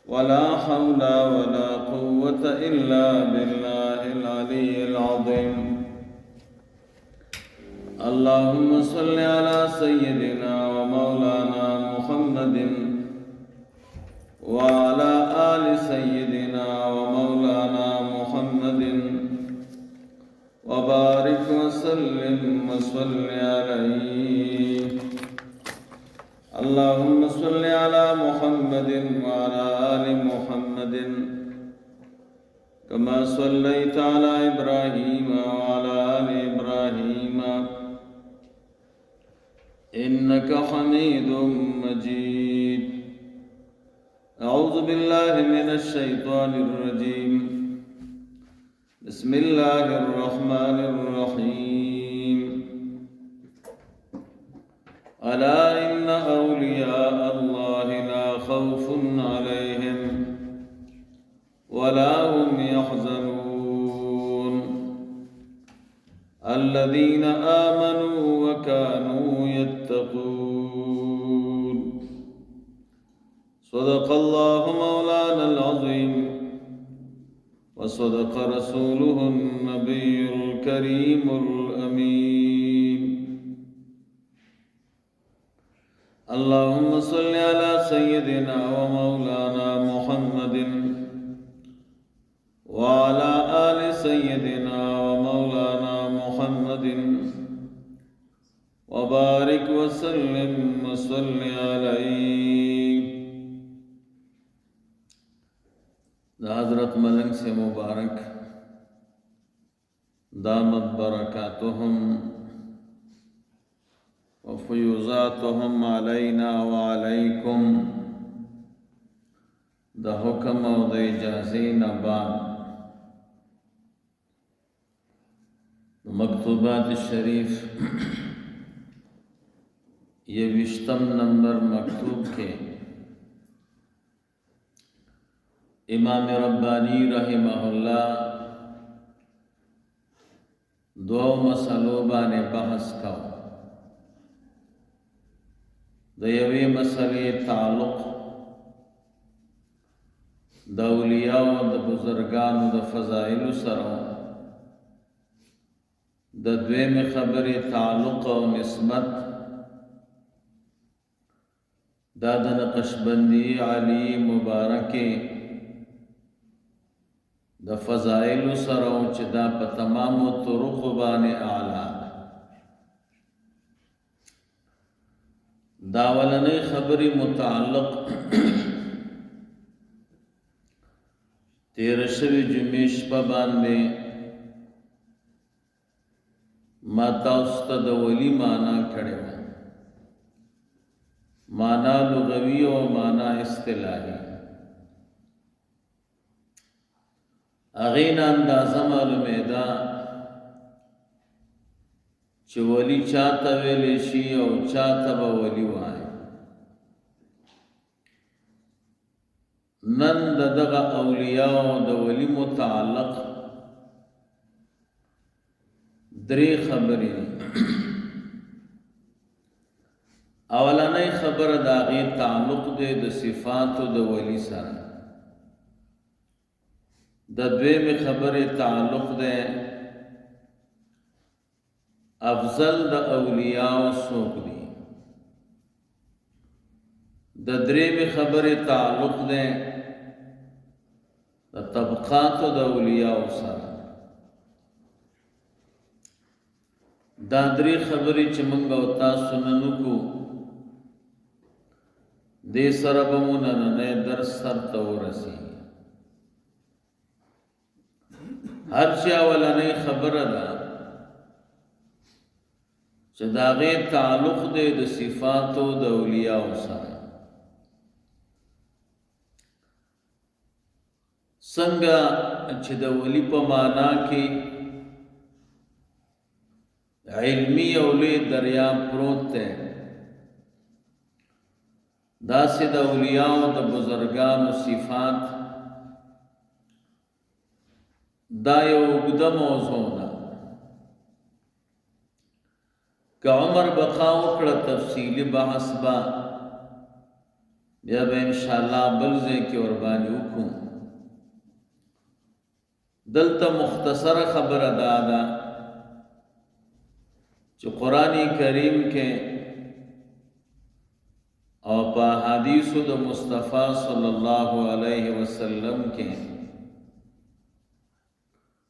ولا حول ولا قوة إلا بالله العلي العظيم. اللهم صل على سيدنا ومولانا محمد وعلى آل سيدنا ومولانا محمد وبارك وسلم وصل عليه. اللهم صل على محمد وعلى آل محمد كما صليت على إبراهيم وعلى آل إبراهيم إنك حميد مجيد. أعوذ بالله من الشيطان الرجيم. بسم الله الرحمن الرحيم. ألا إن أولياء الله لا خوف عليهم ولا هم يحزنون الذين آمنوا وكانوا يتقون. صدق الله مولانا العظيم وصدق رسوله النبي الكريم الأمين. اللهم صل على سيدنا ومولانا محمد وعلى آل سيدنا ومولانا محمد وبارك وسلم وصل عليه. حضرت ملنگ سے مبارک دامت برکاتهم وفیوزاتهم علینا وعلیکم دا حکم و دا اجازین بعد مکتوبات شریف یہ 20 نمبر مکتوب کے امام ربانی رحمہ اللہ دو مسئلوں بانے بحث کاؤ. د یوې مسلې تعلق د اولیاء او د بزرگانو د فضائلو سره، د دویمې خبرې تعلق او نسبت دا د نقشبندی علی مبارکې د فضائلو سره چې دا په تمامو طرق باندې اعلی. داولنی خبری متعلق تیر شوی جمعې شپه باندې ما تاسو ته د ولی معنا کړې وه، معنا لغوي او معنا اصطلاحي. هغې نه اندازه معلومېده چې ولی چاته ویلی شي او چاته به ولی وایي. نن د دغه اولیاء او د ولی متعلق درې خبرې دي. اولنۍ خبره د هغې تعلق دی د صفاتو د ولی سره. د دویمې خبرې تعلق دی افضل د اولیاء څوک دي. د درېمې خبرې تعلق دی د طبقاتو د اولیاء سره. دا درې خبرې چې موږ او تاسو نن وکړو، دې سره به مو نننی درس سرته ورسېږي. هر چې اولنۍ خبره ده چې د هغې تعلق دی د صفاتو د اولیاء سره. څنګه چې د ولی په معنا کې علمی او لوی دریاب پروت دی، داسې د اولیاء او د بزرگانو صفات دا یو اوږده موضوع ده. که عمر بقا وکړه تفصیلی بحث با بیا به انشاءالله بل ځای کې ورباندې وکړو. دلته مختصره خبره دا ده چې قرآن کریم کې او په حدیثو د مصطفی صلی الله علیه وسلم کې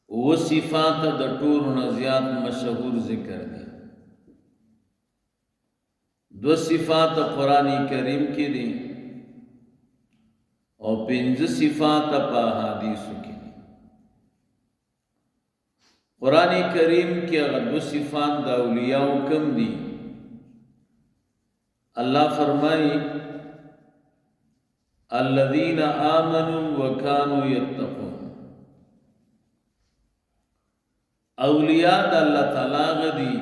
و صفات د ټولو نه زیات مشهور ذکر دي. دو صفات قرآن کریم کې دي او 5 صفات په حدیثو کې دي. قرآن کریم کې هغه 2 صفات د اولیاء کم دي. اللہ فرمائی الذین آمنوا وکانوا یتقون. اولیاء د اللہ تعالی غدی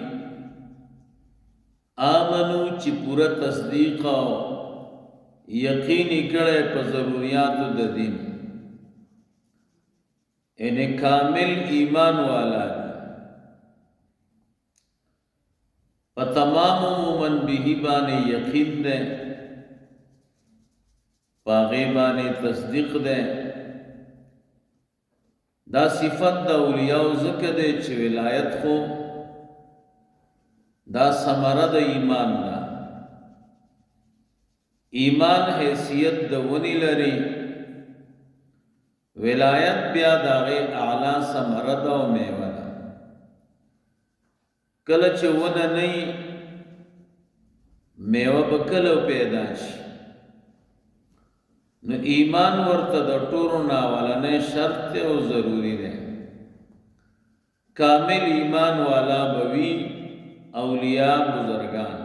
آمنو چې پورا تصدیق او یقینی کړه په ضرورتو د دین، ان کامل ایمان والا په تمام مومن به باندې یقین ده، پاغه باندې تصدیق ده. دا صفت د اولیاء ذکر ده چې ولایت خو دا ثمره د ایمان ده. ایمان حیثیت د ونی لري، ولایت بیا داغه اعلی ثمره ده او میوه ده. کله چې ونه نه میوه به کله پیدا شي. نو ایمان ورته د ټولو نه اولنی شرط او ضروری ده. کامل ایمان والا بوي اولیاء بزرگان.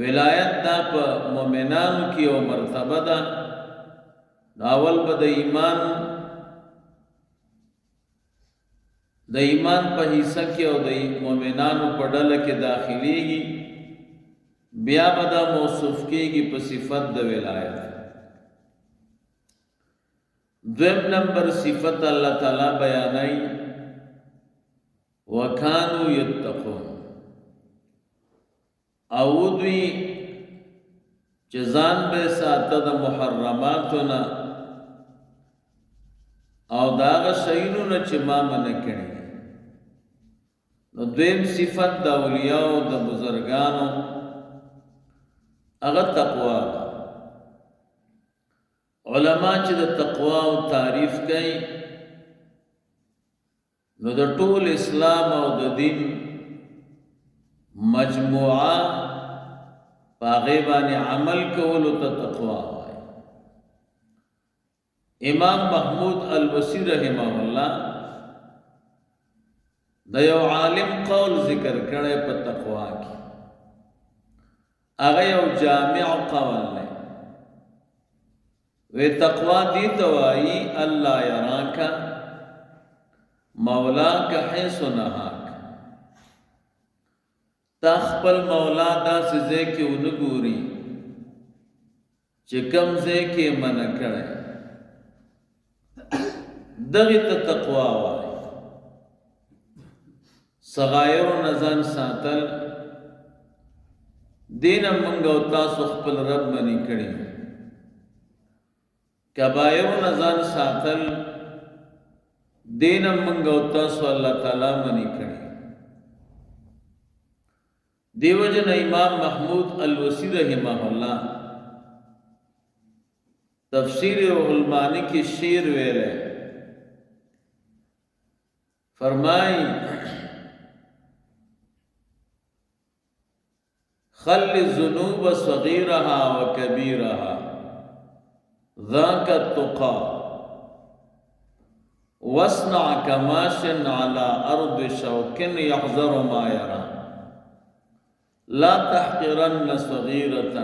ولایت دا په مؤمنانو کې او مرتبه ده. اول به د ایمان په حصہ کې او د مؤمنانو په ډله کې داخليږي، بیا به دا موصوف کېږي په صفت د ولایت. دویم نمبر صفت الله تعالی بیانای وکانو یتقون. او دوی چې ځان به ساته د محرماتو نه او داغه شیونو نه چې ما منع کړي. نو دویم صفت د اولیاء او د بزرگانو هغه تقوا. علما چې د تقوا او تعریف کوي نو د ټول اسلام او د دین مجموعه پاغه باندې عمل کولو ته تقوا وایي. امام محمود الوسی رحمه الله د یو عالم قول ذکر کړي په تقوا کې. هغه یو جامع قول دی. وی تقوا دی توایی اللہ یراکا مولاک حیث نهاک. تا خپل مولا دا سزے کی اونگوری چه کم زے کی منع کرے. دغی تا تقوا وائی. صغائر و نزان ساتل دین منگو تاسو خپل رب منی کری. کبائر و نزان ساتل دین منگو تاسو اللہ تعالی منی کری. دیو جن امام محمود الوسی رحمہ اللہ تفسیر روح المانی کی شیر ویلے فرمائی خل الذنوب صغیرها و کبیرها ذاک التقا واصنع کماش على ارض شوک یحذر ما یرا لا تحقرن صغیرة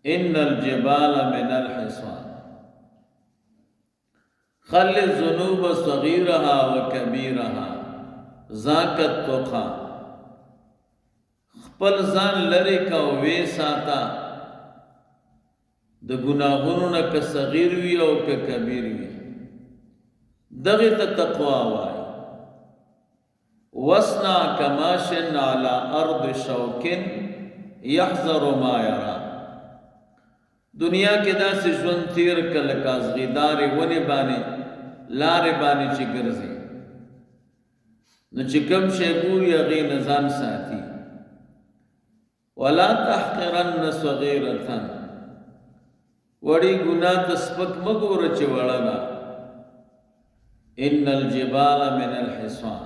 ان الجبال من الحصان. خل الذنوب صغیرها و کبیرها ذاک التقا. خپل ځان لری کا وې ساته د ګناهونو نه که صغیر وي او که کبیر وي. دغه ته تقوا وایي. وصنع کماش علی ارض شوک یحذر ما یرا. دنیا کې داسې ژوند تیر کړه لکه ازغیدارې ونې باندې لارې باندې چې ګرځي، نو چې کوم شی ګوري هغې نه ځان ساتي. ولا تحقرن صغیرة، وړي ګناه ته سپک مه ګوره چې وړه ده. ان الجبال من الحصان،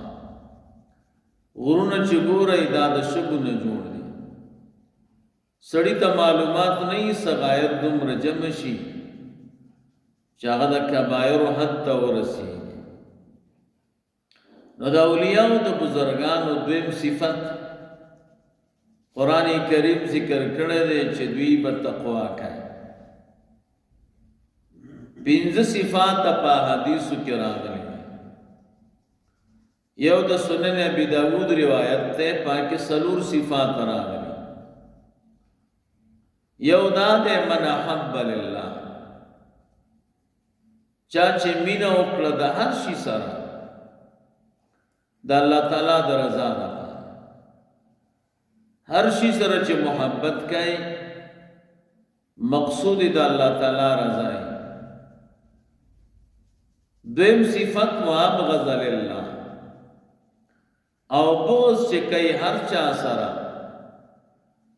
غرونه چې ګورئ دا د شګو نه جوړ دي. سړي ته معلومات نه وي صغایر دومره جمع شي چې هغه د کبایرو حد ته ورسېږي. نو د اولیاءو د بزرګانو دویم صفت قرآن کریم ذکر کړی دی چې دوی به تقوا کوي. 5 صفات په حدیثو کې راغلي. یو د سنن ابي داود روایت ته پاکه 4 صفات راغلي. یو دا ده من حب لله، چا چې مینه وکړه د هر شي سره د الله تعالی د رضا لپاره، هر شي سره چې محبت کوي مقصود د الله تعالی رضا ای. دویم صفت وابغض لله، او بغض چې کوي هر چا سره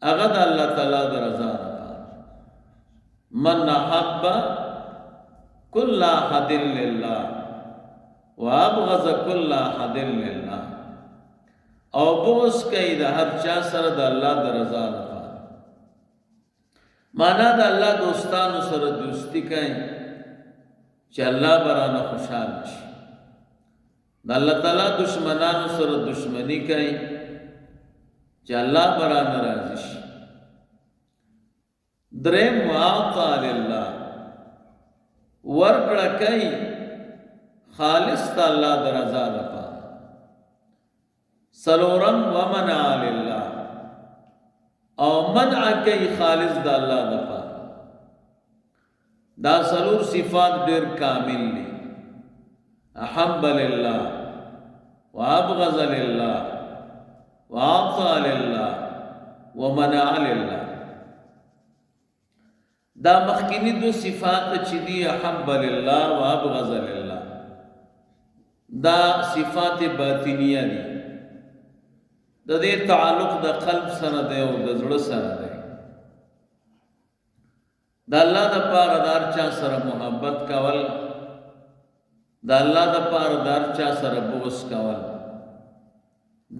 هغه د الله تعالی د رضا لپاره. من حب كل احد لله وابغض كل احد لله، او بغض کوي د هر چا سره د الله د رضا لپاره. معنا د الله دوستانو سره دوستی کوي چې الله برانه خوشحال شي. د الله تعالی دشمنانو سره دشمنی کوي چې الله برانه راضي شي. دریم واعطى لله، ورکړه کوي خالص د الله د رضا لپاره. څلورم ومنع لله، او منع کوي خالص د الله لپاره. دا 4 صفات ډېر کامل دي. احب لله وابغض لله واعطى لله ومنع لله. دا مخکینی 2 صفات چې دي احب لله وابغض لله، دا صفات باطنیه دي. د دې تعلق د قلب سره دی او د زړه سره دی. د الله د پاره دار چا سره محبت کول، د الله د پاره دار چا سره بغض کول،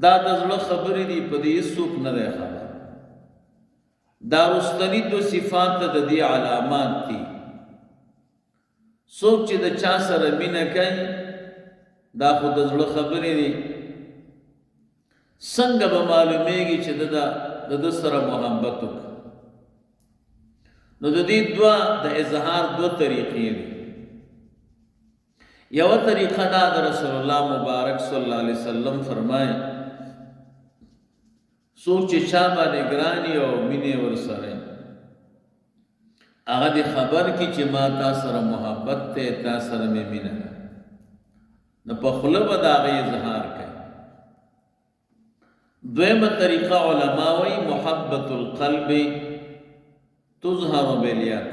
دا د زړه خبرې دي، په دې څوک نه دی خبر. دا رستنی 2 صفات د دې علامات دي. څوک چې د چا سره مینه کوي دا خو د زړه خبرې دي. څنګه به معلومیږي چې د سره محبت وکړي؟ نو د دې د اظهار 2 طریقې دي. یو طریقه دا د رسول الله مبارک صلی الله علیه وسلم فرمایي څوک چې چا باندې ګرانی او مینې ورسره هغه دې خبر کی چې ما تا سره محبت ته، تا سره مې مینه ده، نو په خوله به د هغې اظهار کوي. دویمه طریقه علما وایي محبت القلب تظهر بالید،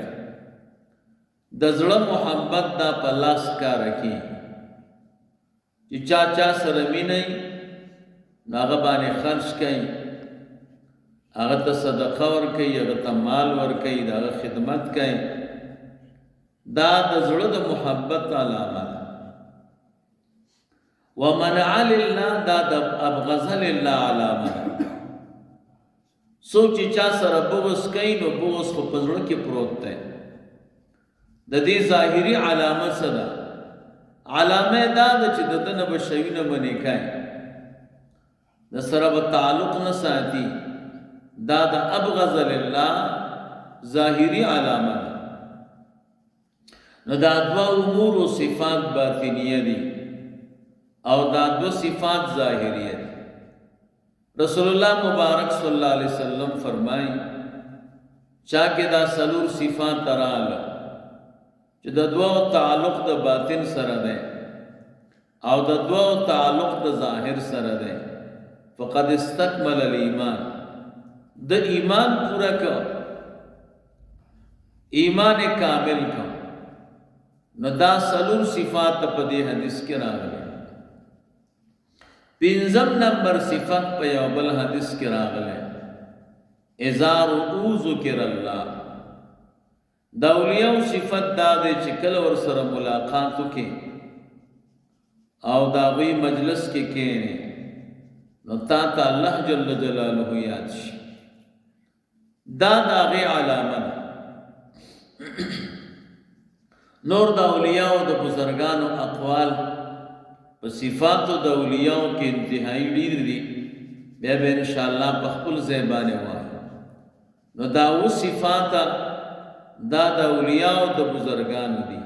د زړه محبت دا په لاس کاره کي چې چا سره مینه نو هغه باندې خرچ کوي، هغه ته صدقه ورکوي، هغه ته مال ورکوي، د هغه خدمت کوي. دا د زړه د محبت علامه ده. ومنع لله، دا د ابغض لله علامه ده. څوک چې چا سره بغض کوي نو بغض خو په زړه کې پروت دی. د دې ظاهري علامه څه ده؟ علامه دا ده چې د ده نه به شیونه منې کوي، د سره به تعلق نه ساتي. دا د ابغض لله ظاهري علامه ده. نو دا 2 امور و صفات باطنیه دي او دا 2 صفات ظاهریه دي. رسول الله مبارک صلی الله علیه وسلم فرمایي چا کې دا 4 صفات رااله چې د 2 تعلق د باطن سره ده او د 2 تعلق د ظاهر سره ده، فقد استكمل الايمان، د ایمان پورا کړ. ایمان کامل کم نو دا سلور صفات په دې حدیث کې راغلي. پنځم نمبر صفت په یو بل حدیث کې راغلی اذا رؤوا ذکر الله. د اولیاء صفت دا دی چې کله ور سره ملاقات وکړي او د هغوی مجلس کې کښېنې نو تا ته الله جل جلاله یاد شي. دا د هغې علامه ده. نور د اولیاء د بزرگانو اقوال په صفاتو د اولیاء کې انتهایی ډیر دي، بیا به انشاءالله په خپل ځای باندې وایو. نو دا اوس صفات دا د اولیاء د بزرگانو دي.